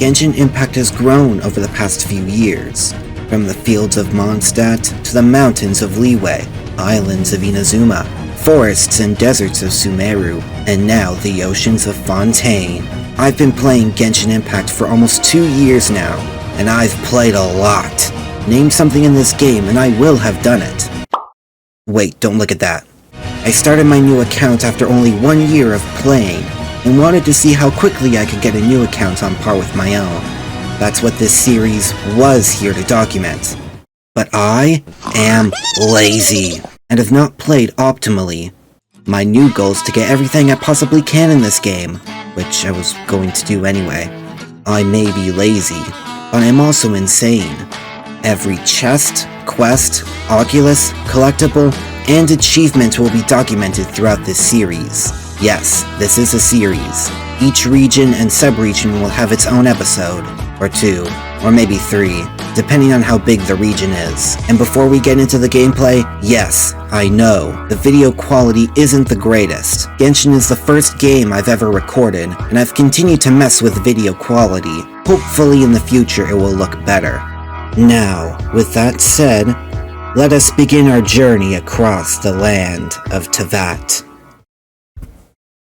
Genshin Impact has grown over the past few years, from the fields of Mondstadt to the mountains of Liyue, islands of Inazuma, forests and deserts of Sumeru, and now the oceans of Fontaine. I've been playing Genshin Impact for almost 2 years now, and I've played a lot. Name something in this game and I will have done it. Wait, don't look at that. I started my new account after only 1 year of playing, and wanted to see how quickly I could get a new account on par with my own. That's what this series was here to document. But I am lazy, and have not played optimally. My new goal is to get everything I possibly can in this game, which I was going to do anyway. I may be lazy, but I'm also insane. Every chest, quest, Oculus, collectible, and achievement will be documented throughout this series. Yes, this is a series. Each region and sub-region will have its own episode, or 2, or maybe 3, depending on how big the region is. And before we get into the gameplay, yes, I know, the video quality isn't the greatest. Genshin is the first game I've ever recorded, and I've continued to mess with video quality. Hopefully in the future it will look better. Now, with that said, let us begin our journey across the land of Teyvat.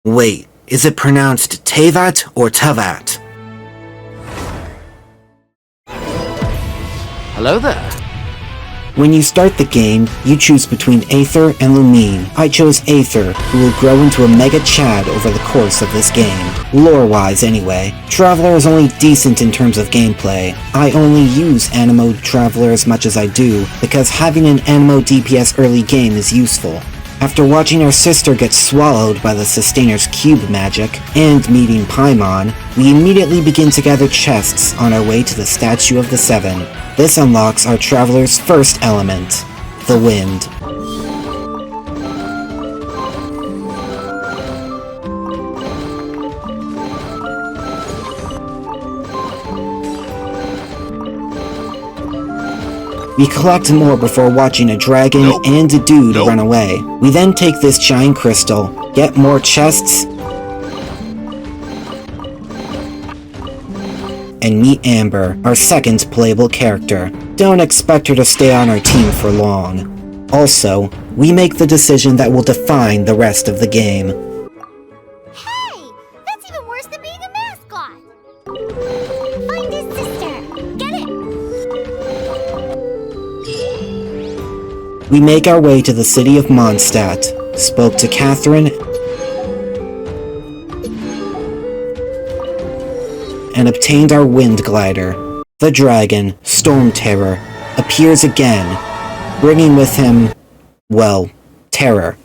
Wait, is it pronounced Teyvat or Teyvat? Hello there. When you start the game, you choose between Aether and Lumine. I chose Aether, who will grow into a Mega Chad over the course of this game. Lore-wise anyway. Traveler is only decent in terms of gameplay. I only use Animo Traveler as much as I do, because having an Animo DPS early game is useful. After watching our sister get swallowed by the Sustainer's cube magic, and meeting Paimon, we immediately begin to gather chests on our way to the Statue of the Seven. This unlocks our traveler's first element, the wind. We collect more before watching a dragon and a dude run away. We then take this giant crystal, get more chests, and meet Amber, our second playable character. Don't expect her to stay on our team for long. Also, we make the decision that will define the rest of the game. Hey! That's even worse than being a mascot! Find his sister! Get it! We make our way to the city of Mondstadt, spoke to Catherine, and obtained our wind glider. The dragon, Storm Terror, appears again, bringing with him, well, terror.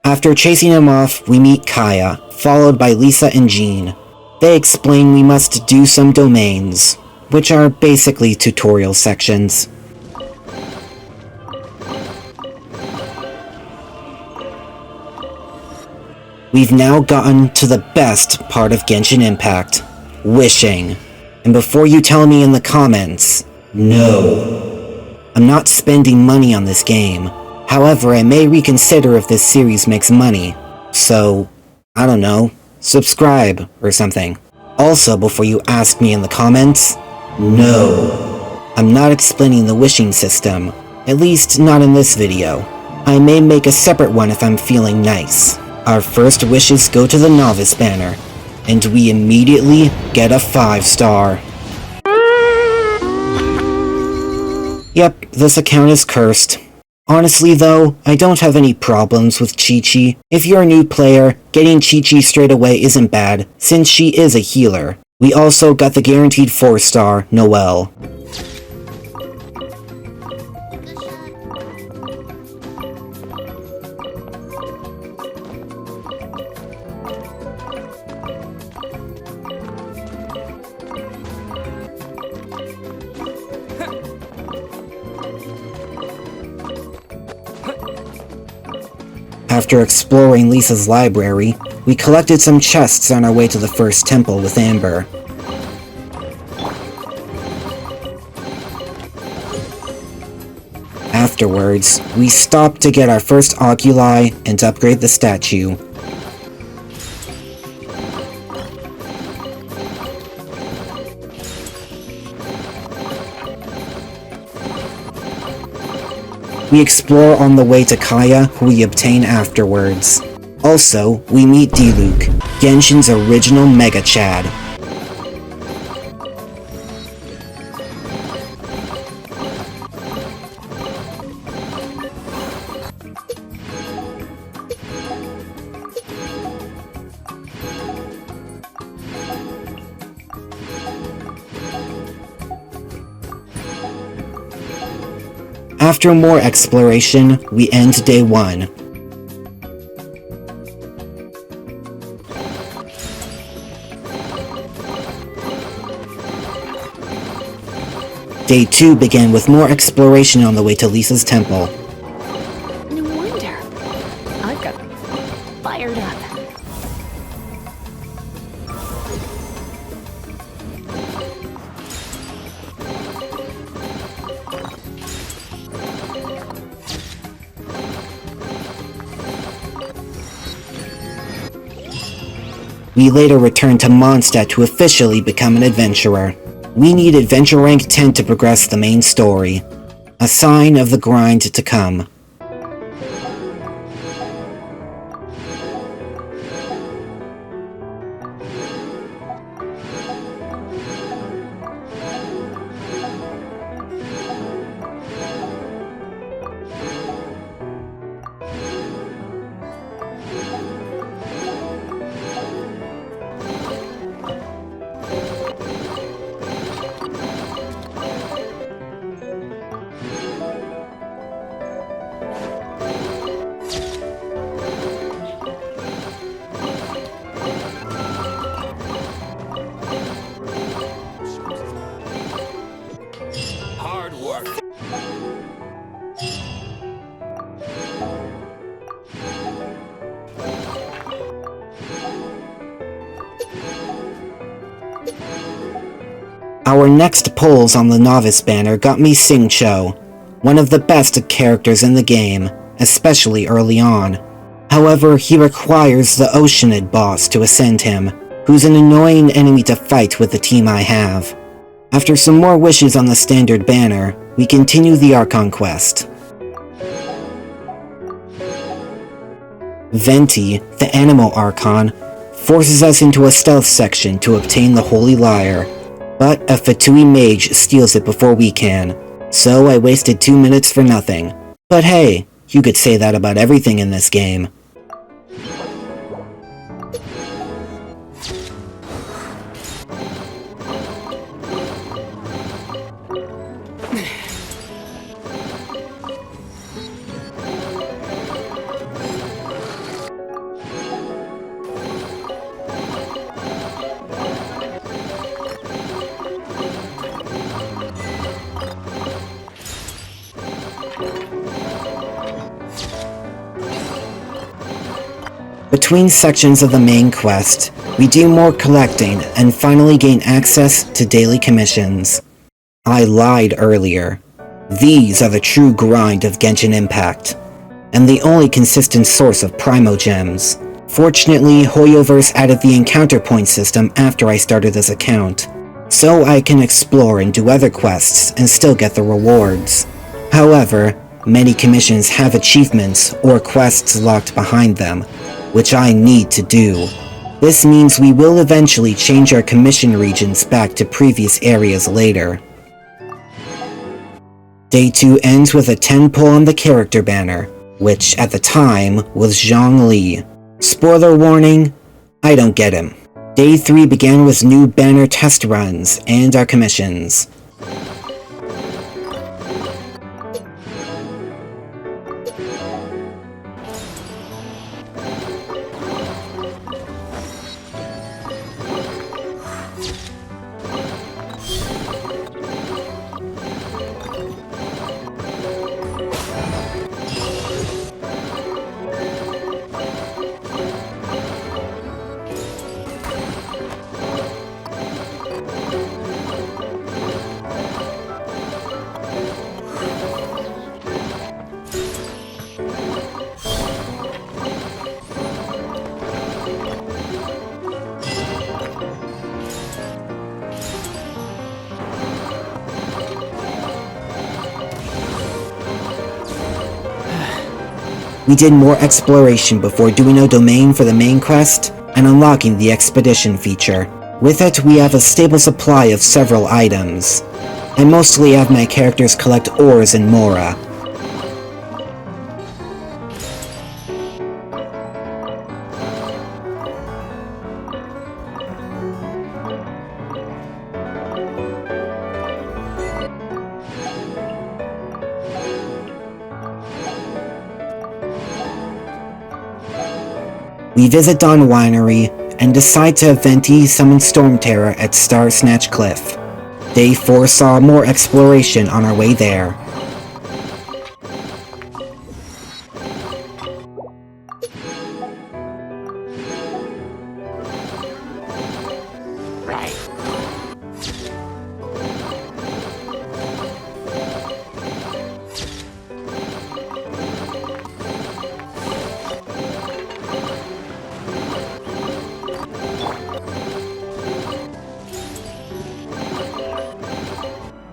After chasing him off, we meet Kaya, followed by Lisa and Jean. They explain we must do some domains, which are basically tutorial sections. We've now gotten to the best part of Genshin Impact, wishing. And before you tell me in the comments, no. I'm not spending money on this game. However, I may reconsider if this series makes money. So, I don't know, subscribe or something. Also, before you ask me in the comments, no. I'm not explaining the wishing system, at least not in this video. I may make a separate one if I'm feeling nice. Our first wishes go to the Novice banner, and we immediately get a 5-star. Yep, this account is cursed. Honestly though, I don't have any problems with Chi-Chi. If you're a new player, getting Chi-Chi straight away isn't bad, since she is a healer. We also got the guaranteed 4-star, Noelle. After exploring Lisa's library, we collected some chests on our way to the first temple with Amber. Afterwards, we stopped to get our first oculi and to upgrade the statue. We explore on the way to Kaya, who we obtain afterwards. Also, we meet Diluc, Genshin's original Mega Chad. After more exploration, we end day 1. Day 2 began with more exploration on the way to Lisa's temple. No wonder. I've got fired up. We later returned to Mondstadt to officially become an adventurer. We need Adventure Rank 10 to progress the main story. A sign of the grind to come. Hard work. Our next polls on the Novice banner got me Singcho, one of the best characters in the game, especially early on. However, he requires the Oceanid boss to ascend him, who's an annoying enemy to fight with the team I have. After some more wishes on the standard banner, we continue the Archon quest. Venti, the Animal Archon, forces us into a stealth section to obtain the Holy Lyre, but a Fatui mage steals it before we can, so I wasted 2 minutes for nothing. But hey, you could say that about everything in this game. Between sections of the main quest, we do more collecting and finally gain access to daily commissions. I lied earlier. These are the true grind of Genshin Impact, and the only consistent source of Primo Gems. Fortunately, Hoyoverse added the encounter point system after I started this account, so I can explore and do other quests and still get the rewards. However, many commissions have achievements or quests locked behind them, which I need to do. This means we will eventually change our commission regions back to previous areas later. Day 2 ends with a 10 pull on the character banner, which at the time was Zhang Li. Spoiler warning, I don't get him. Day 3 began with new banner test runs and our commissions. We did more exploration before doing a domain for the main quest and unlocking the expedition feature. With it, we have a stable supply of several items. I mostly have my characters collect ores in Mora. We visit Dawn Winery and decide to have Venti summon Storm Terror at Star Snatch Cliff. They foresaw more exploration on our way there.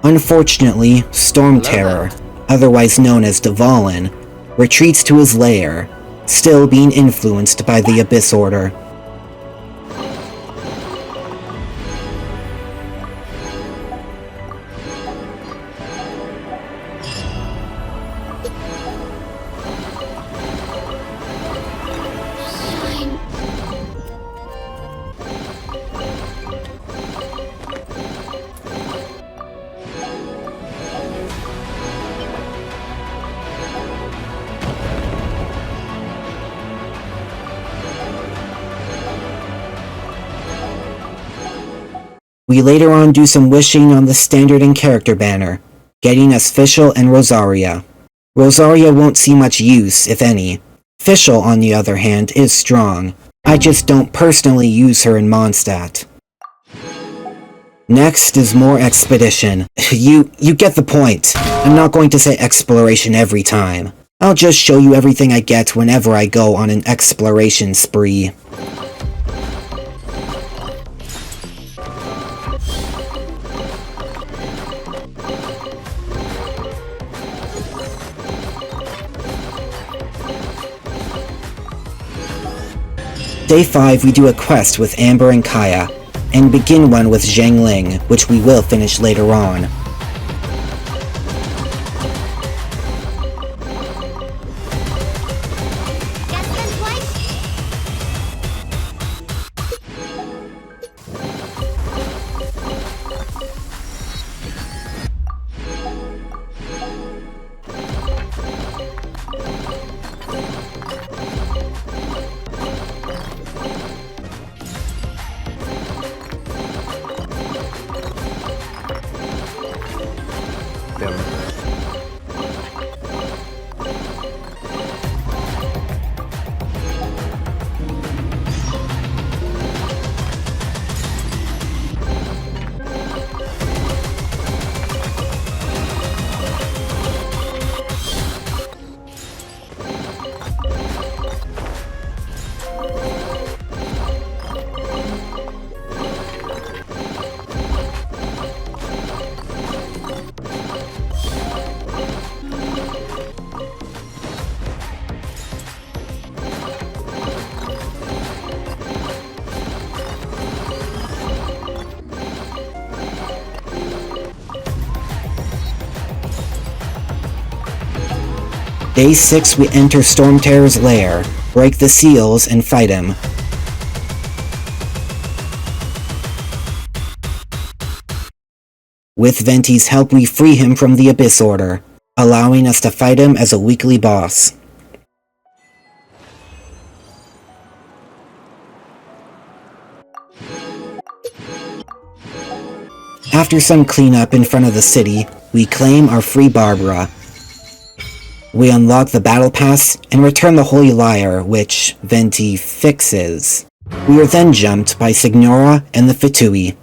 Unfortunately, Storm Terror, otherwise known as Dvalin, retreats to his lair, still being influenced by the Abyss Order. We later on do some wishing on the standard and character banner, getting us Fischl and Rosaria. Rosaria won't see much use, if any. Fischl, on the other hand, is strong. I just don't personally use her in Mondstadt. Next is more expedition. You get the point. I'm not going to say exploration every time. I'll just show you everything I get whenever I go on an exploration spree. Day 5 we do a quest with Amber and Kaya, and begin one with Zhang Ling, which we will finish later on. Day 6 we enter Storm Terror's lair, break the seals, and fight him. With Venti's help we free him from the Abyss Order, allowing us to fight him as a weekly boss. After some cleanup in front of the city, we claim our free Barbara. We unlock the Battle Pass and return the Holy Lyre, which Venti fixes. We are then jumped by Signora and the Fatui.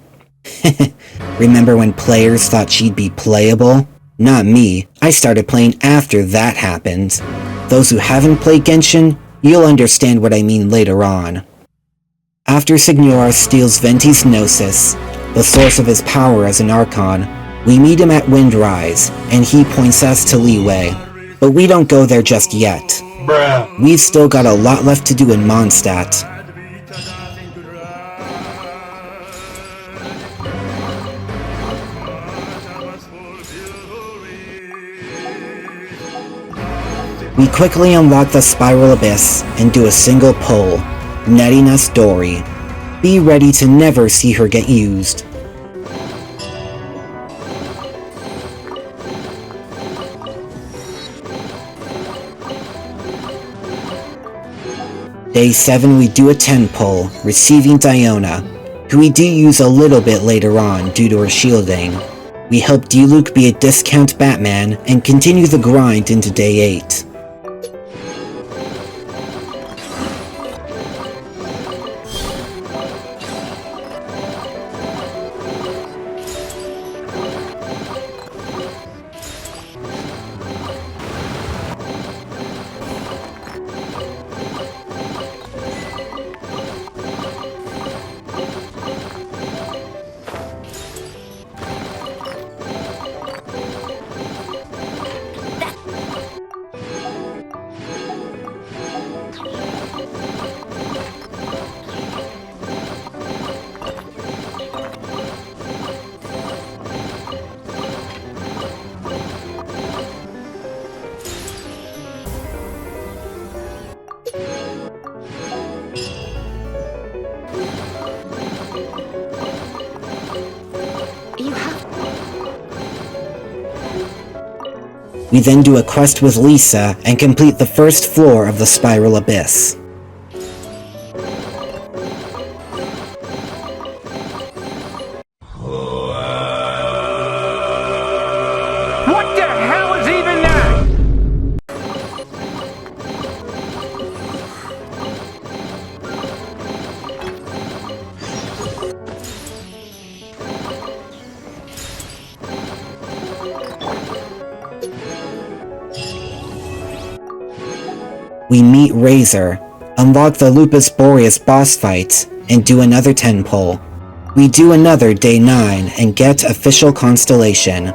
Remember when players thought she'd be playable? Not me. I started playing after that happened. Those who haven't played Genshin, you'll understand what I mean later on. After Signora steals Venti's Gnosis, the source of his power as an Archon, we meet him at Windrise, and he points us to Liyue. But we don't go there just yet. We've still got a lot left to do in Mondstadt. We quickly unlock the Spiral Abyss and do a single pull, netting us Dory. Be ready to never see her get used. Day 7 we do a 10 pull, receiving Diona, who we do use a little bit later on due to her shielding. We help Diluc be a discount Batman and continue the grind into Day 8. We then do a quest with Lisa and complete the first floor of the Spiral Abyss. What the hell is even that? We meet Razor, unlock the Lupus Boreas boss fight, and do another 10 pull. We do another Day 9 and get official Constellation.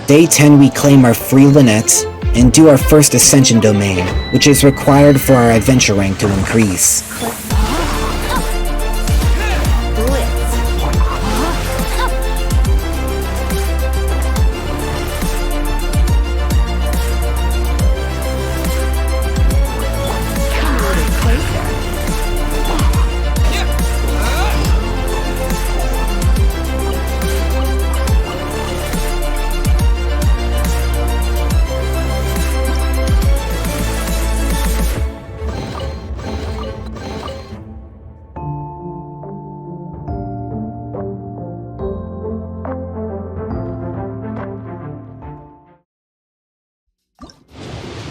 Day 10 we claim our free Lynette, and do our first Ascension domain, which is required for our adventure rank to increase.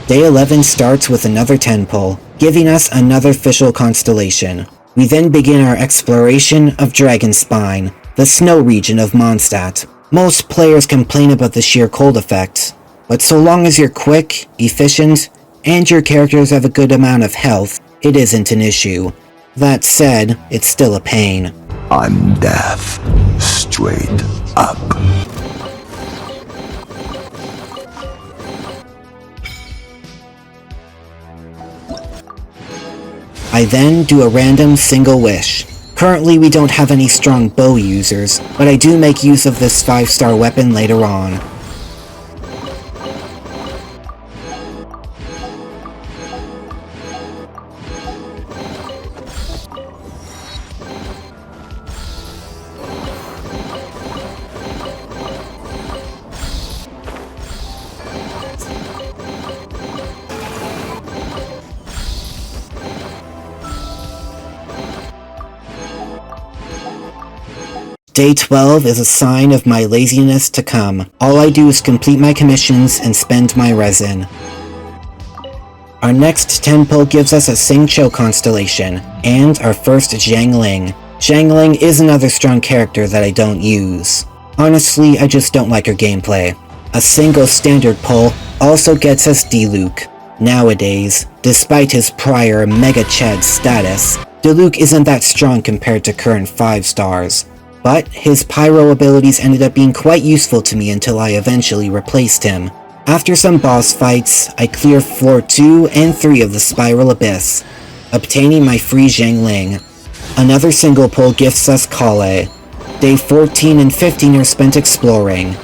Day 11 starts with another 10 pull, giving us another official constellation. We then begin our exploration of Dragonspine, the snow region of Mondstadt. Most players complain about the sheer cold effect, but so long as you're quick, efficient, and your characters have a good amount of health, it isn't an issue. That said, it's still a pain. I'm death, straight up. I then do a random single wish. Currently we don't have any strong bow users, but I do make use of this 5-star weapon later on. Day 12 is a sign of my laziness to come. All I do is complete my commissions and spend my resin. Our next 10 pull gives us a Xingqiu constellation, and our first Zhangling. Zhangling is another strong character that I don't use. Honestly, I just don't like her gameplay. A single standard pull also gets us Diluc. Nowadays, despite his prior Mega Chad status, Diluc isn't that strong compared to current 5 stars. But his pyro abilities ended up being quite useful to me until I eventually replaced him. After some boss fights, I clear floor 2 and 3 of the Spiral Abyss, obtaining my free Zhangling. Another single pull gifts us Kale. Day 14 and 15 are spent exploring.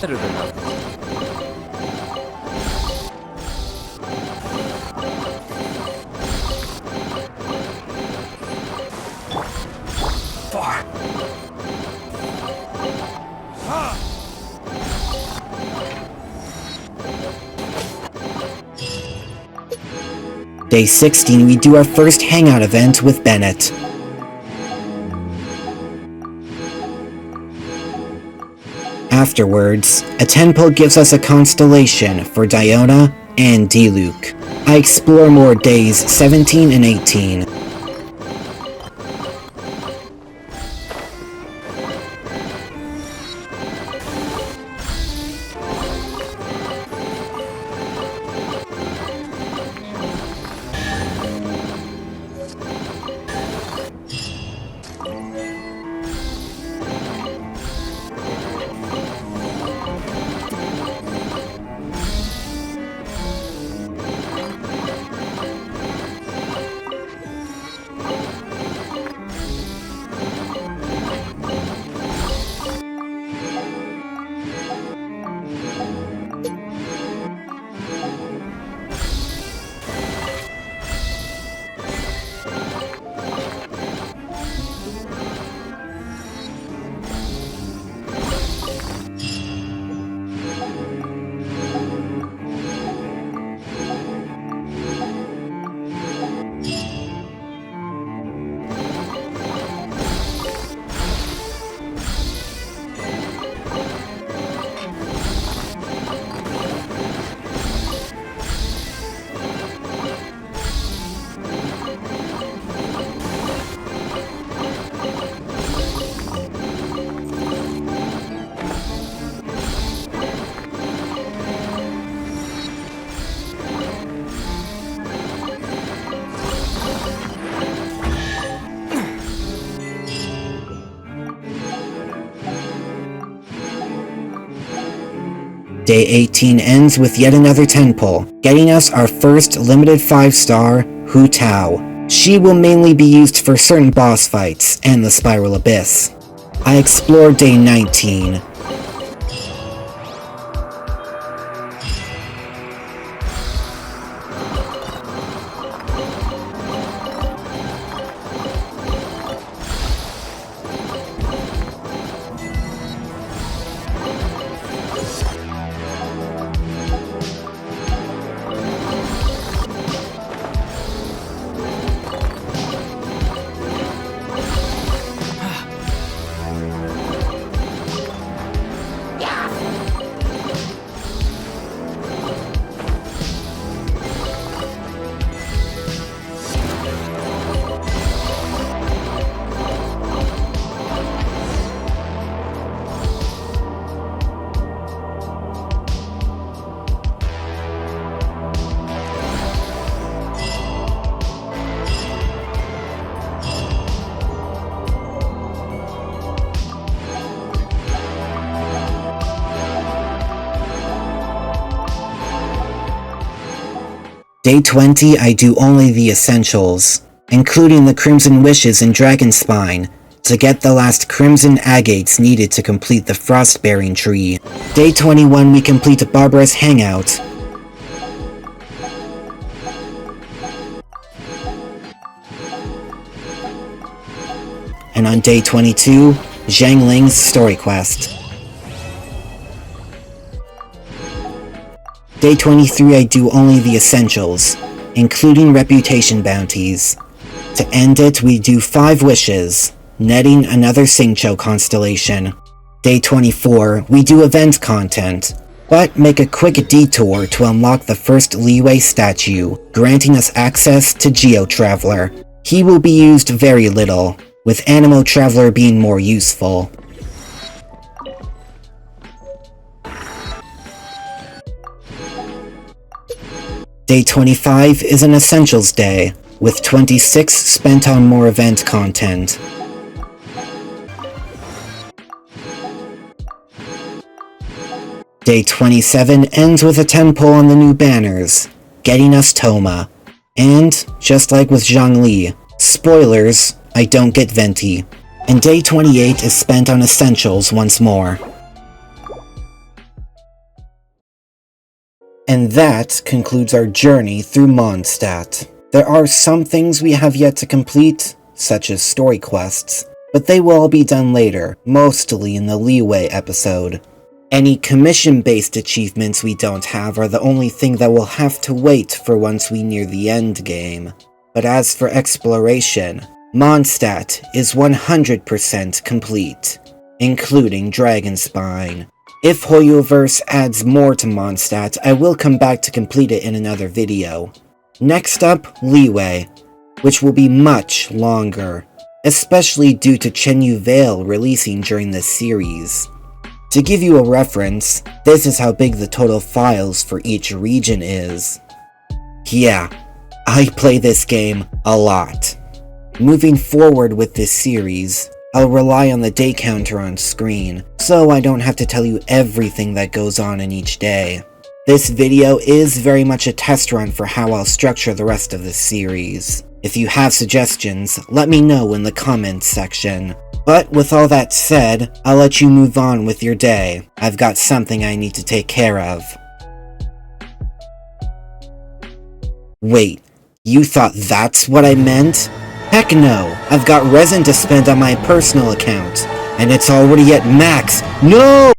Better than nothing. Far. Day 16, we do our first hangout event with Bennett. Afterwards, a 10 pull gives us a constellation for Diona and Diluc. I explore more days 17 and 18. Day 18 ends with yet another 10 pull, getting us our first limited 5-star, Hu Tao. She will mainly be used for certain boss fights and the Spiral Abyss. I explored day 19. Day 20, I do only the essentials, including the Crimson Wishes and Dragonspine, to get the last Crimson Agates needed to complete the Frostbearing Tree. Day 21, we complete Barbara's Hangout. And on day 22, Zhang Ling's story quest. Day 23, I do only the essentials, including reputation bounties. To end it, we do 5 wishes, netting another Xingqiu constellation. Day 24, we do event content, but make a quick detour to unlock the first Liyue statue, granting us access to Geo Traveler. He will be used very little, with Animo Traveler being more useful. Day 25 is an Essentials Day, with 26 spent on more event content. Day 27 ends with a 10 pull on the new banners, getting us Toma. And, just like with Zhongli, spoilers, I don't get Venti. And day 28 is spent on Essentials once more. And that concludes our journey through Mondstadt. There are some things we have yet to complete, such as story quests, but they will all be done later, mostly in the Liyue episode. Any commission-based achievements we don't have are the only thing that will have to wait for once we near the end game. But as for exploration, Mondstadt is 100% complete, including Dragonspine. If Hoyoverse adds more to Mondstadt, I will come back to complete it in another video. Next up, Liyue, which will be much longer, especially due to Chenyu Vale releasing during this series. To give you a reference, this is how big the total files for each region is. Yeah, I play this game a lot. Moving forward with this series, I'll rely on the day counter on screen, so I don't have to tell you everything that goes on in each day. This video is very much a test run for how I'll structure the rest of this series. If you have suggestions, let me know in the comments section. But with all that said, I'll let you move on with your day. I've got something I need to take care of. Wait, you thought that's what I meant? Heck no, I've got resin to spend on my personal account, and it's already at max. No!